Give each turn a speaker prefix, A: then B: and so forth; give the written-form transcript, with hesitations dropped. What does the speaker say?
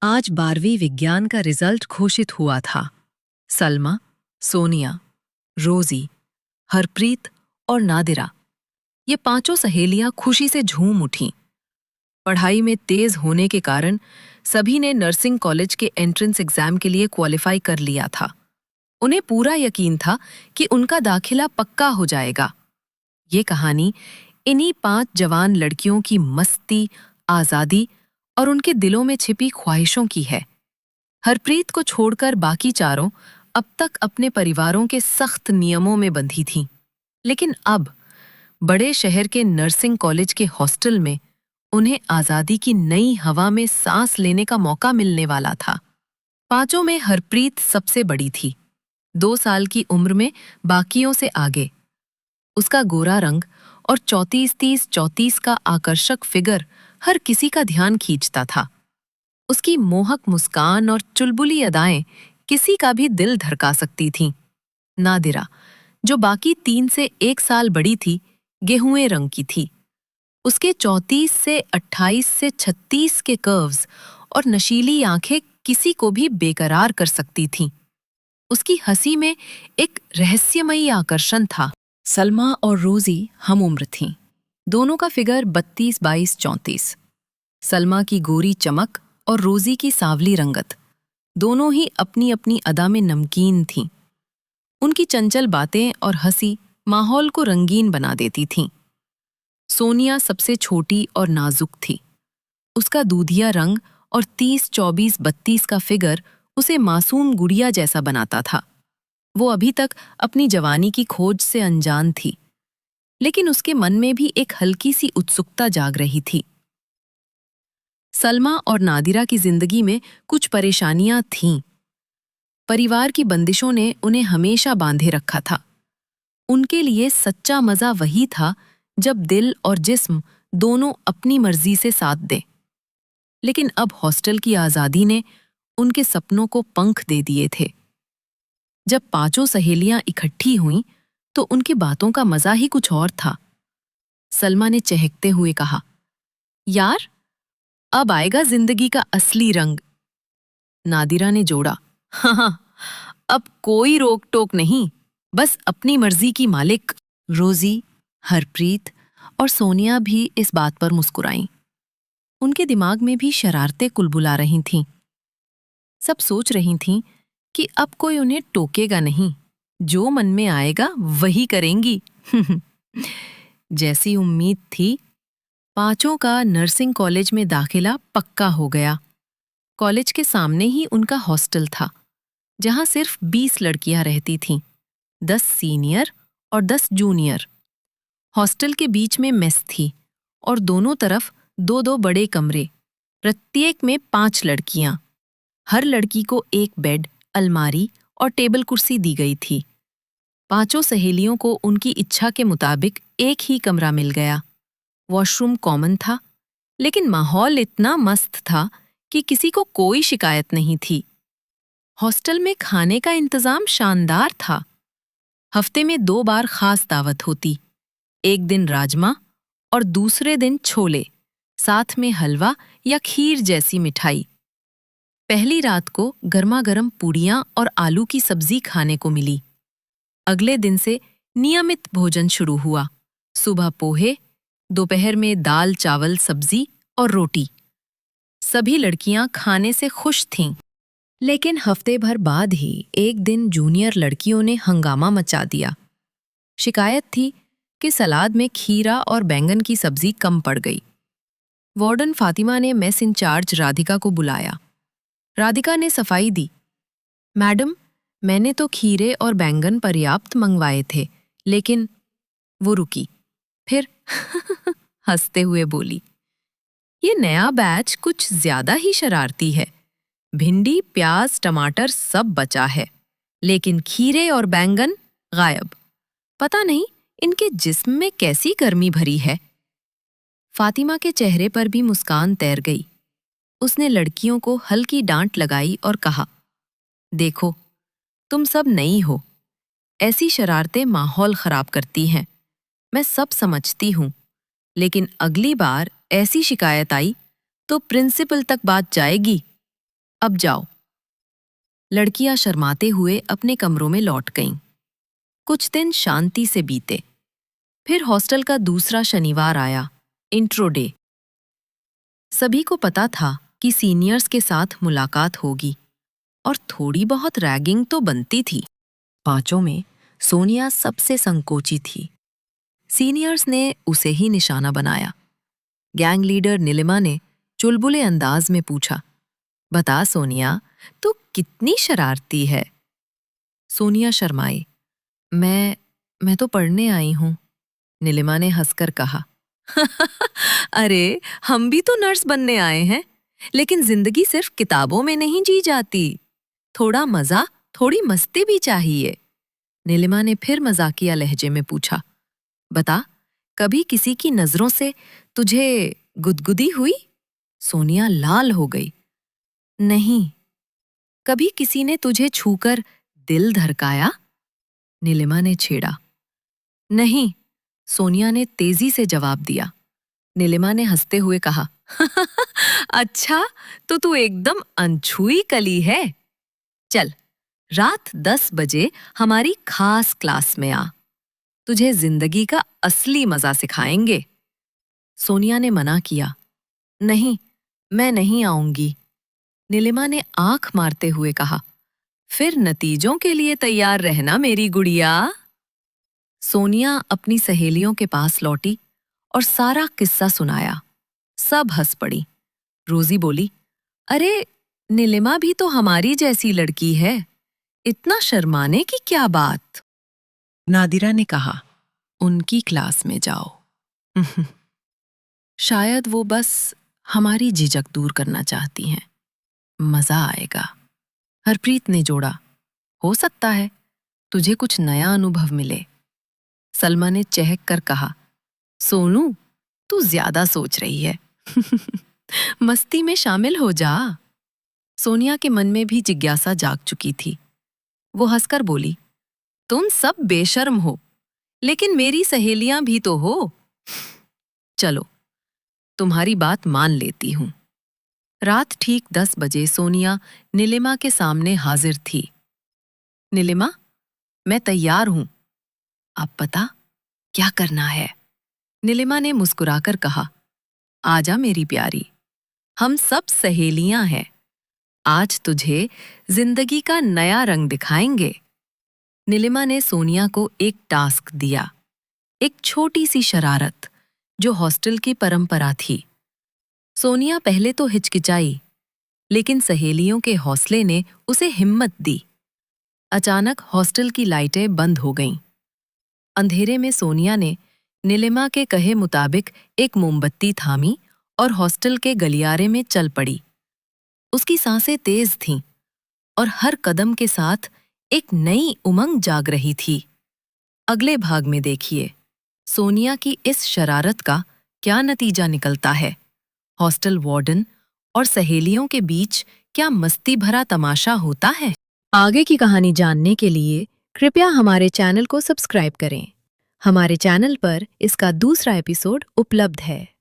A: आज 12वीं विज्ञान का रिजल्ट घोषित हुआ था। सलमा, सोनिया, रोजी, हरप्रीत और नादिरा, ये पांचों सहेलियां खुशी से झूम उठीं। पढ़ाई में तेज होने के कारण सभी ने नर्सिंग कॉलेज के एंट्रेंस एग्जाम के लिए क्वालिफाई कर लिया था। उन्हें पूरा यकीन था कि उनका दाखिला पक्का हो जाएगा। ये कहानी इन्हीं 5 जवान लड़कियों की मस्ती, आजादी और उनके दिलों में छिपी ख्वाहिशों की है। हरप्रीत को छोड़कर बाकी चारों अब तक अपने परिवारों के सख्त नियमों में बंधी थीं। लेकिन अब बड़े शहर के नर्सिंग कॉलेज के हॉस्टल में उन्हें आजादी की नई हवा में सांस लेने का मौका मिलने वाला था। पांचों में हरप्रीत सबसे बड़ी थी, 2 साल की उम्र में बाकियों से आगे। उसका गोरा रंग और 34-30-34 का आकर्षक फिगर हर किसी का ध्यान खींचता था। उसकी मोहक मुस्कान और चुलबुली अदाएं किसी का भी दिल धड़का सकती थीं। नादिरा, जो बाकी 3 से 1 साल बड़ी थी, गेहूंए रंग की थी। उसके 34 से 28 से 36 के कर्व्स और नशीली आंखें किसी को भी बेकरार कर सकती थीं। उसकी हंसी में एक रहस्यमयी आकर्षण था। सलमा और रोजी हम उम्र थीं। दोनों का फिगर 32-22-34। सलमा की गोरी चमक और रोजी की सांवली रंगत, दोनों ही अपनी अपनी अदा में नमकीन थीं। उनकी चंचल बातें और हंसी माहौल को रंगीन बना देती थीं। सोनिया सबसे छोटी और नाजुक थी। उसका दूधिया रंग और 30-24-32 का फिगर उसे मासूम गुड़िया जैसा बनाता था। वो अभी तक अपनी जवानी की खोज से अनजान थी, लेकिन उसके मन में भी एक हल्की सी उत्सुकता जाग रही थी। सलमा और नादिरा की जिंदगी में कुछ परेशानियां थीं। परिवार की बंदिशों ने उन्हें हमेशा बांधे रखा था। उनके लिए सच्चा मजा वही था जब दिल और जिस्म दोनों अपनी मर्जी से साथ दें। लेकिन अब हॉस्टल की आजादी ने उनके सपनों को पंख दे दिए थे। जब पांचों सहेलियां इकट्ठी हुईं, तो उनकी बातों का मजा ही कुछ और था। सलमा ने चहकते हुए कहा, यार, अब आएगा जिंदगी का असली रंग। नादिरा ने जोड़ा, हाँ, अब कोई रोक टोक नहीं, बस अपनी मर्जी की मालिक। रोजी, हरप्रीत और सोनिया भी इस बात पर मुस्कुराईं। उनके दिमाग में भी शरारतें कुलबुला रही थीं। सब सोच रही थीं कि अब कोई उन्हें टोकेगा नहीं, जो मन में आएगा वही करेंगी। जैसी उम्मीद थी, पांचों का नर्सिंग कॉलेज में दाखिला पक्का हो गया। कॉलेज के सामने ही उनका हॉस्टल था, जहां सिर्फ 20 लड़कियां रहती थीं, 10 सीनियर और 10 जूनियर। हॉस्टल के बीच में मेस थी और दोनों तरफ 2-2 बड़े कमरे, प्रत्येक में 5 लड़कियां। हर लड़की को एक बेड, अलमारी और टेबल कुर्सी दी गई थी। पांचों सहेलियों को उनकी इच्छा के मुताबिक एक ही कमरा मिल गया। वॉशरूम कॉमन था, लेकिन माहौल इतना मस्त था कि किसी को कोई शिकायत नहीं थी। हॉस्टल में खाने का इंतजाम शानदार था। हफ्ते में 2 बार खास दावत होती, एक दिन राजमा और दूसरे दिन छोले, साथ में हलवा या खीर जैसी मिठाई। पहली रात को गर्मा-गर्म पूड़ियां और आलू की सब्जी खाने को मिली। अगले दिन से नियमित भोजन शुरू हुआ, सुबह पोहे, दोपहर में दाल चावल सब्जी और रोटी। सभी लड़कियां खाने से खुश थीं। लेकिन हफ्ते भर बाद ही एक दिन जूनियर लड़कियों ने हंगामा मचा दिया। शिकायत थी कि सलाद में खीरा और बैंगन की सब्जी कम पड़ गई। वार्डन फातिमा ने मेस इंचार्ज राधिका को बुलाया। राधिका ने सफाई दी, मैडम, मैंने तो खीरे और बैंगन पर्याप्त मंगवाए थे, लेकिन। वो रुकी, फिर हंसते हुए बोली, ये नया बैच कुछ ज्यादा ही शरारती है। भिंडी, प्याज, टमाटर सब बचा है, लेकिन खीरे और बैंगन गायब। पता नहीं इनके जिस्म में कैसी गर्मी भरी है। फातिमा के चेहरे पर भी मुस्कान तैर गई। उसने लड़कियों को हल्की डांट लगाई और कहा, देखो, तुम सब नई हो, ऐसी शरारतें माहौल खराब करती हैं। मैं सब समझती हूँ, लेकिन अगली बार ऐसी शिकायत आई तो प्रिंसिपल तक बात जाएगी। अब जाओ। लड़कियां शर्माते हुए अपने कमरों में लौट गईं। कुछ दिन शांति से बीते। फिर हॉस्टल का दूसरा शनिवार आया, इंट्रो डे। सभी को पता था कि सीनियर्स के साथ मुलाकात होगी और थोड़ी बहुत रैगिंग तो बनती थी। पांचों में सोनिया सबसे संकोची थी। सीनियर्स ने उसे ही निशाना बनाया। गैंग लीडर नीलिमा ने चुलबुले अंदाज में पूछा, बता सोनिया, तू कितनी शरारती है? सोनिया शर्माई। मैं तो पढ़ने आई हूं। नीलिमा ने हंसकर कहा। अरे, हम भी तो नर्स बनने आए हैं, लेकिन जिंदगी सिर्फ किताबों में नहीं जी जाती। थोड़ा मजा, थोड़ी मस्ती भी चाहिए। नीलिमा ने फिर मजाकिया लहजे में पूछा, बता, कभी किसी की नजरों से तुझे गुदगुदी हुई? सोनिया लाल हो गई। नहीं। कभी किसी ने तुझे छूकर दिल धड़काया? नीलिमा ने छेड़ा। नहीं, सोनिया ने तेजी से जवाब दिया। नीलिमा ने हंसते हुए कहा, अच्छा, तो तू एकदम अनछुई कली है। चल, रात 10 बजे हमारी खास क्लास में आ। तुझे जिंदगी का असली मजा सिखाएंगे। सोनिया ने मना किया। नहीं, मैं नहीं आऊंगी। नीलिमा ने आंख मारते हुए कहा, फिर नतीजों के लिए तैयार रहना मेरी गुड़िया। सोनिया अपनी सहेलियों के पास लौटी और सारा किस्सा सुनाया। सब हंस पड़ी। रोजी बोली, अरे, नीलिमा भी तो हमारी जैसी लड़की है, इतना शर्माने की क्या बात? नादिरा ने कहा, उनकी क्लास में जाओ। शायद वो बस हमारी झिझक दूर करना चाहती हैं। मजा आएगा। हरप्रीत ने जोड़ा, हो सकता है तुझे कुछ नया अनुभव मिले। सलमा ने चहक कर कहा, सोनू, तू ज्यादा सोच रही है। मस्ती में शामिल हो जा। सोनिया के मन में भी जिज्ञासा जाग चुकी थी। वो हंसकर बोली, तुम सब बेशर्म हो, लेकिन मेरी सहेलियां भी तो हो। चलो, तुम्हारी बात मान लेती हूं। रात ठीक 10 बजे सोनिया नीलिमा के सामने हाजिर थी। नीलिमा, मैं तैयार हूं। अब पता क्या करना है? नीलिमा ने मुस्कुराकर कहा, आजा मेरी प्यारी, हम सब सहेलियां हैं। आज तुझे जिंदगी का नया रंग दिखाएंगे। नीलिमा ने सोनिया को एक टास्क दिया, एक छोटी सी शरारत जो हॉस्टल की परंपरा थी। सोनिया पहले तो हिचकिचाई, लेकिन सहेलियों के हौसले ने उसे हिम्मत दी। अचानक हॉस्टल की लाइटें बंद हो गईं। अंधेरे में सोनिया ने नीलिमा के कहे मुताबिक एक मोमबत्ती थामी और हॉस्टल के गलियारे में चल पड़ी। उसकी सांसें तेज थीं और हर कदम के साथ एक नई उमंग जाग रही थी। अगले भाग में देखिए, सोनिया की इस शरारत का क्या नतीजा निकलता है। हॉस्टल वार्डन और सहेलियों के बीच क्या मस्ती भरा तमाशा होता है। आगे की कहानी जानने के लिए कृपया हमारे चैनल को सब्सक्राइब करें। हमारे चैनल पर इसका दूसरा एपिसोड उपलब्ध है।